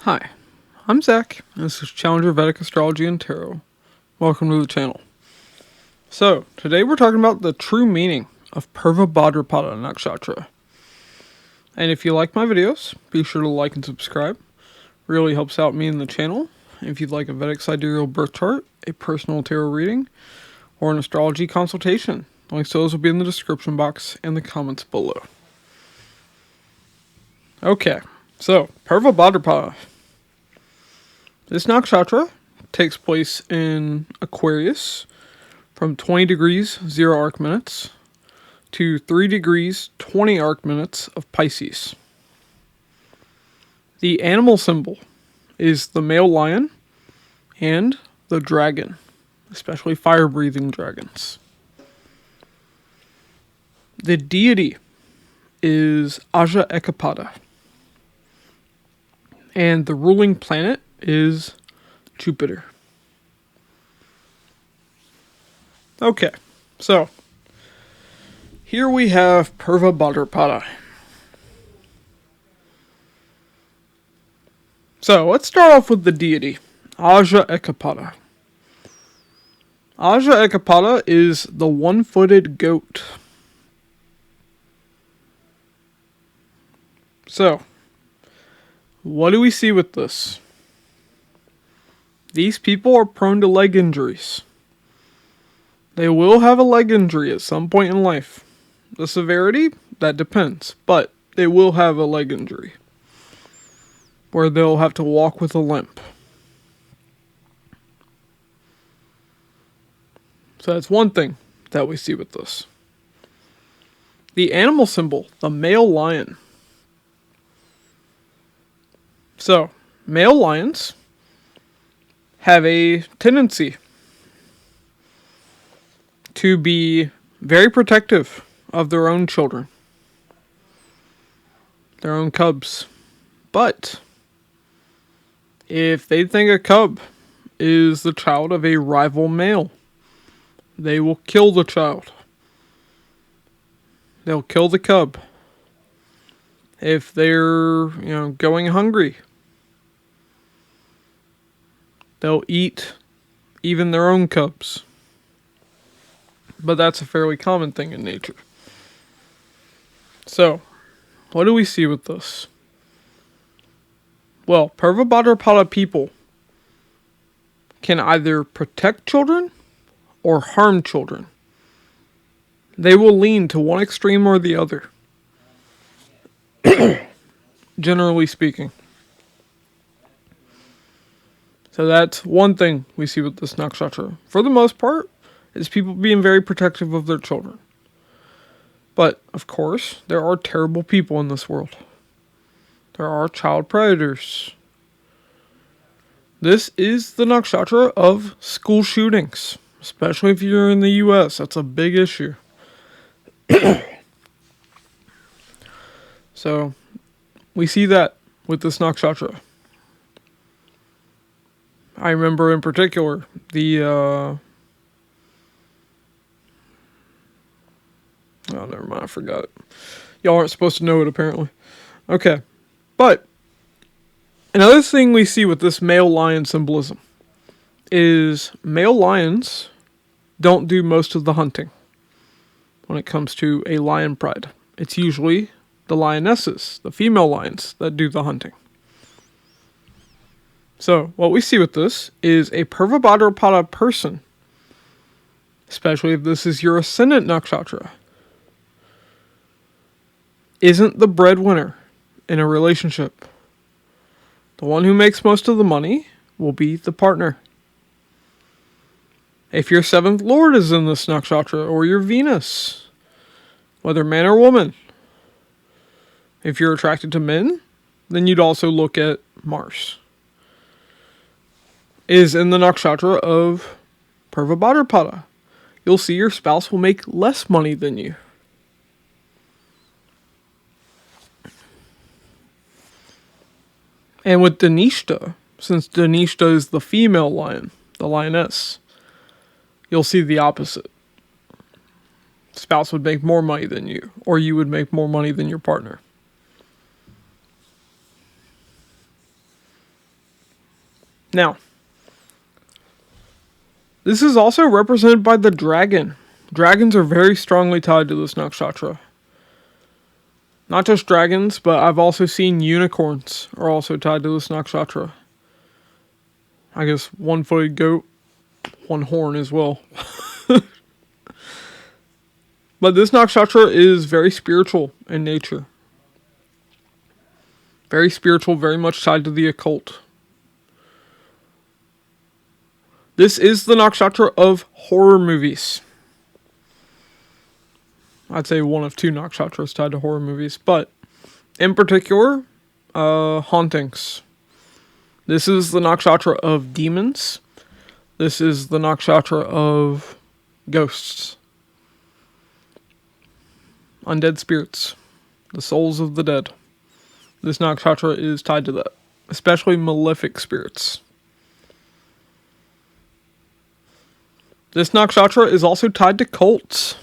Hi, I'm Zach, and this is Challenger Vedic Astrology and Tarot. Welcome to the channel. So, today we're talking about the true meaning of Purva Bhadrapada Nakshatra. And if you like my videos, be sure to like and subscribe. Really helps out me and the channel. If you'd like a Vedic Sidereal birth chart, a personal tarot reading, or an astrology consultation, links to those will be in the description box and the comments below. Okay, so Purva Bhadrapada. This nakshatra takes place in Aquarius from 20 degrees 0 arc minutes to 3 degrees 20 arc minutes of Pisces. The animal symbol is the male lion and the dragon, especially fire-breathing dragons. The deity is Aja Ekapada, and the ruling planet is Jupiter. Okay, so here we have Purva Bhadrapada. So let's start off with the deity, Aja Ekapada. Aja Ekapada is the one-footed goat. So, what do we see with this? These people are prone to leg injuries. They will have a leg injury at some point in life. The severity, that depends, but they will have a leg injury where they'll have to walk with a limp. So that's one thing that we see with this. The animal symbol, the male lion. So, male lions have a tendency to be very protective of their own children, their own cubs. But if they think a cub is the child of a rival male, they will kill the child. They'll kill the cub. If they're, going hungry, they'll eat even their own cubs. But that's a fairly common thing in nature. So, what do we see with this? Well, Purva Bhadrapada people can either protect children or harm children. They will lean to one extreme or the other. Generally speaking. So that's one thing we see with this nakshatra. For the most part, is people being very protective of their children. But, of course, there are terrible people in this world. There are child predators. This is the nakshatra of school shootings. Especially if you're in the US. That's a big issue. So, we see that with this nakshatra. I remember in particular oh, never mind, I forgot it. Y'all aren't supposed to know it, apparently. Okay. But, another thing we see with this male lion symbolism is male lions don't do most of the hunting when it comes to a lion pride. It's usually the lionesses, the female lions, that do the hunting. So, what we see with this is a Purva Bhadrapada person, especially if this is your ascendant nakshatra, isn't the breadwinner in a relationship. The one who makes most of the money will be the partner. If your seventh lord is in this nakshatra, or your Venus, whether man or woman, if you're attracted to men, then you'd also look at Mars, is in the nakshatra of Purva Bhadrapada. You'll see your spouse will make less money than you. And with Dhanishta, since Dhanishta is the female lion, the lioness, you'll see the opposite. Spouse would make more money than you, or you would make more money than your partner. Now, this is also represented by the dragon. Dragons are very strongly tied to this nakshatra. Not just dragons, but I've also seen unicorns are also tied to this nakshatra. I guess one-footed goat, one horn as well. But this nakshatra is very spiritual in nature. Very spiritual, very much tied to the occult. This is the nakshatra of horror movies. I'd say one of two nakshatras tied to horror movies, but in particular, hauntings. This is the nakshatra of demons. This is the nakshatra of ghosts. Undead spirits. The souls of the dead. This nakshatra is tied to that. Especially malefic spirits. This nakshatra is also tied to cults.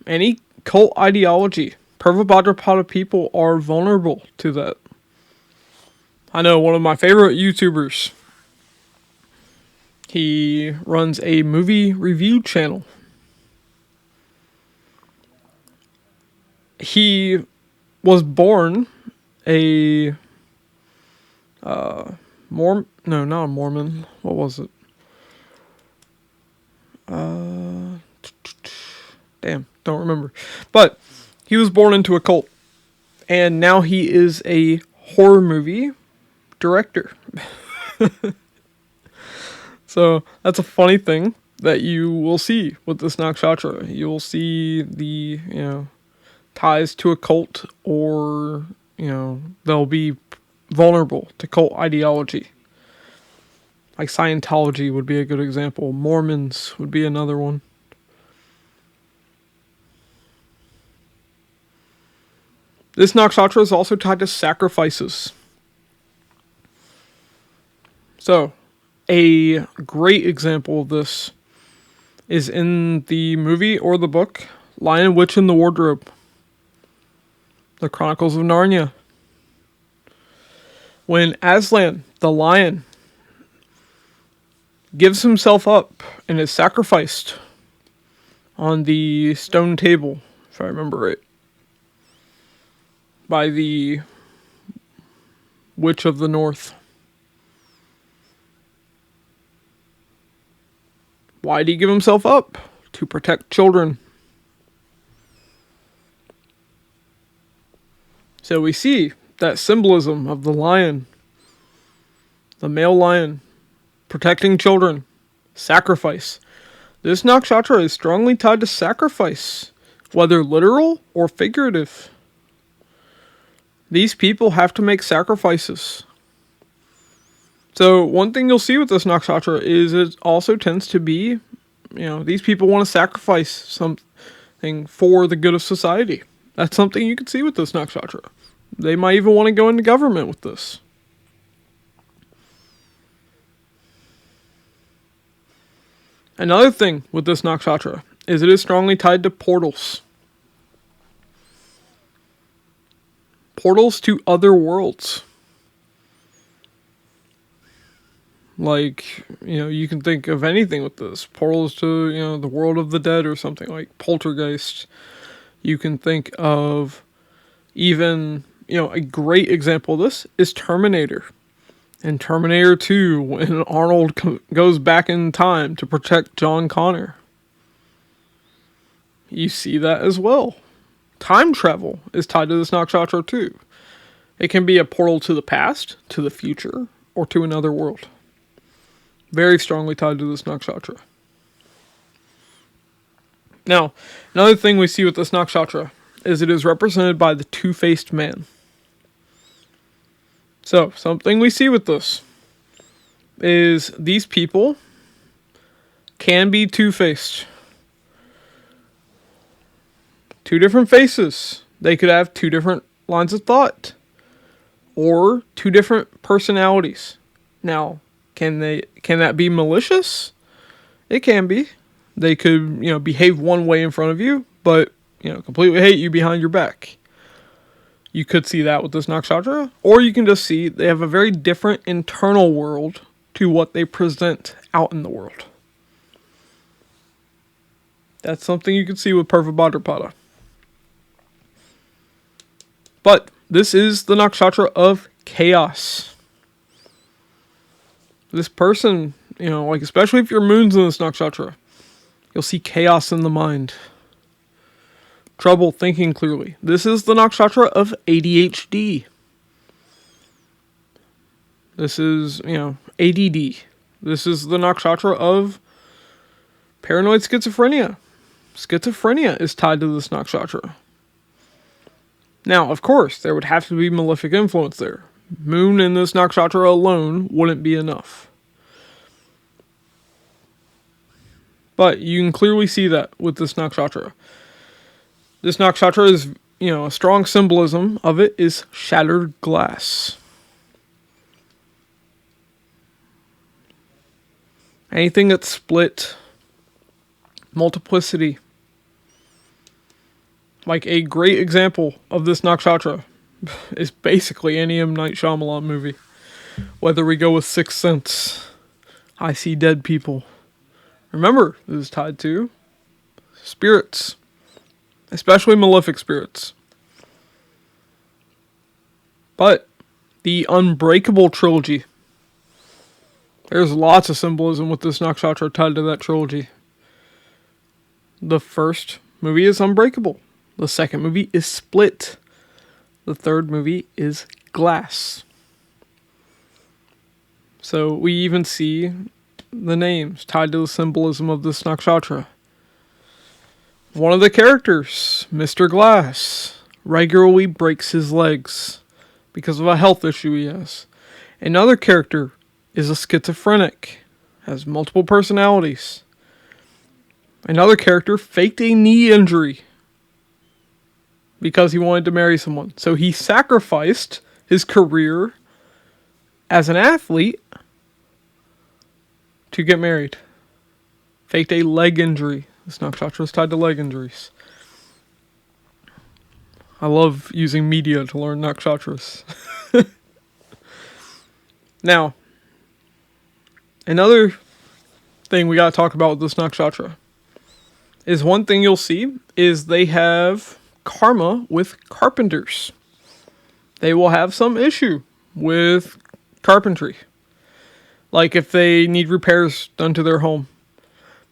Any cult ideology. Purva Bhadrapada people are vulnerable to that. I know one of my favorite YouTubers. He runs a movie review channel. He was born a not a Mormon. What was it? Damn, don't remember. But he was born into a cult. And now he is a horror movie director. So that's a funny thing that you will see with this nakshatra. You will see the, ties to a cult, or, they'll be vulnerable to cult ideology. Like Scientology would be a good example. Mormons would be another one. This nakshatra is also tied to sacrifices. So, a great example of this is in the movie or the book, Lion, Witch, and the Wardrobe. The Chronicles of Narnia. When Aslan, the lion, gives himself up and is sacrificed on the stone table, if I remember right, by the Witch of the North. Why did he give himself up? To protect children. So we see that symbolism of the lion, the male lion, protecting children, sacrifice. This nakshatra is strongly tied to sacrifice, whether literal or figurative. These people have to make sacrifices. So one thing you'll see with this nakshatra is it also tends to be, these people want to sacrifice something for the good of society. That's something you can see with this nakshatra. They might even want to go into government with this. Another thing with this nakshatra is it is strongly tied to portals. Portals to other worlds. Like, you can think of anything with this. Portals to, the world of the dead or something like Poltergeist. You can think of even, a great example of this is Terminator. In Terminator 2, when Arnold goes back in time to protect John Connor. You see that as well. Time travel is tied to this nakshatra too. It can be a portal to the past, to the future, or to another world. Very strongly tied to this nakshatra. Now, another thing we see with this nakshatra is it is represented by the two-faced man. So, something we see with this is these people can be two-faced. Two different faces. They could have two different lines of thought. Or two different personalities. Now, can that be malicious? It can be. They could, behave one way in front of you, but, completely hate you behind your back. You could see that with this nakshatra, or you can just see they have a very different internal world to what they present out in the world. That's something you can see with Purva Bhadrapada. But this is the nakshatra of chaos. This person, like especially if your moon's in this nakshatra, you'll see chaos in the mind. Trouble thinking clearly. This is the nakshatra of ADHD. This is, ADD. This is the nakshatra of paranoid schizophrenia. Schizophrenia is tied to this nakshatra. Now, of course, there would have to be malefic influence there. Moon in this nakshatra alone wouldn't be enough. But you can clearly see that with this nakshatra. This nakshatra is, a strong symbolism of it is shattered glass. Anything that's split, multiplicity. Like a great example of this nakshatra is basically any M. Night Shyamalan movie. Whether we go with Sixth Sense, I See Dead People. Remember, this is tied to spirits. Especially malefic spirits. But the Unbreakable trilogy. There's lots of symbolism with this nakshatra tied to that trilogy. The first movie is Unbreakable. The second movie is Split. The third movie is Glass. So we even see the names tied to the symbolism of this nakshatra. One of the characters, Mr. Glass, regularly breaks his legs because of a health issue he has. Another character is a schizophrenic, has multiple personalities. Another character faked a knee injury because he wanted to marry someone. So he sacrificed his career as an athlete to get married. Faked a leg injury. This nakshatra is tied to leg injuries. I love using media to learn nakshatras. Now, another thing we gotta talk about with this nakshatra is one thing you'll see is they have karma with carpenters. They will have some issue with carpentry. Like if they need repairs done to their home.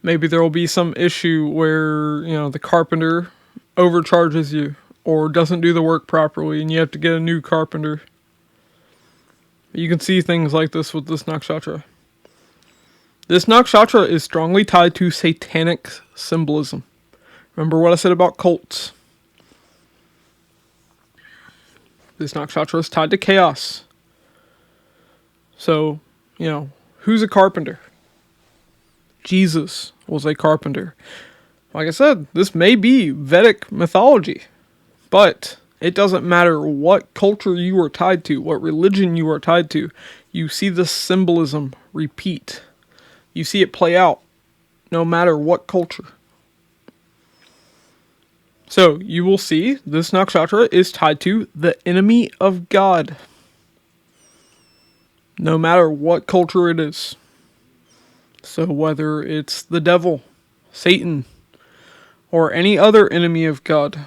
Maybe there will be some issue where, the carpenter overcharges you or doesn't do the work properly and you have to get a new carpenter. You can see things like this with this nakshatra. This nakshatra is strongly tied to satanic symbolism. Remember what I said about cults? This nakshatra is tied to chaos. So, who's a carpenter? Jesus was a carpenter. Like I said, this may be Vedic mythology, but it doesn't matter what culture you are tied to, what religion you are tied to. You see the symbolism repeat. You see it play out, no matter what culture. So, you will see this nakshatra is tied to the enemy of God. No matter what culture it is. So whether it's the devil, Satan, or any other enemy of God,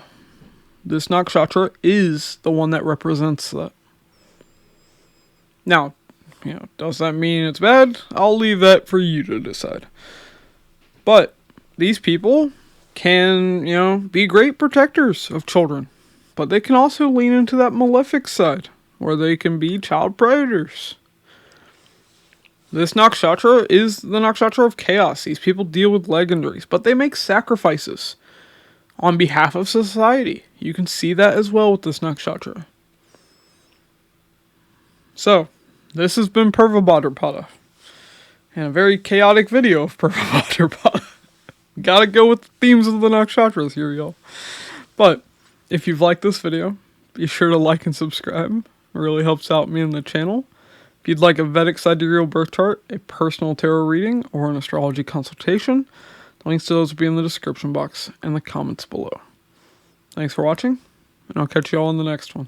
this nakshatra is the one that represents that. Now, does that mean it's bad? I'll leave that for you to decide. But these people can, be great protectors of children. But they can also lean into that malefic side, where they can be child predators. This nakshatra is the nakshatra of chaos. These people deal with leg injuries, but they make sacrifices on behalf of society. You can see that as well with this nakshatra. So, this has been Purva Bhadrapada, and a very chaotic video of Purva Bhadrapada. Gotta go with the themes of the nakshatras here, y'all. But, if you've liked this video, be sure to like and subscribe. It really helps out me and the channel. If you'd like a Vedic Sidereal birth chart, a personal tarot reading, or an astrology consultation, the links to those will be in the description box and the comments below. Thanks for watching, and I'll catch you all in the next one.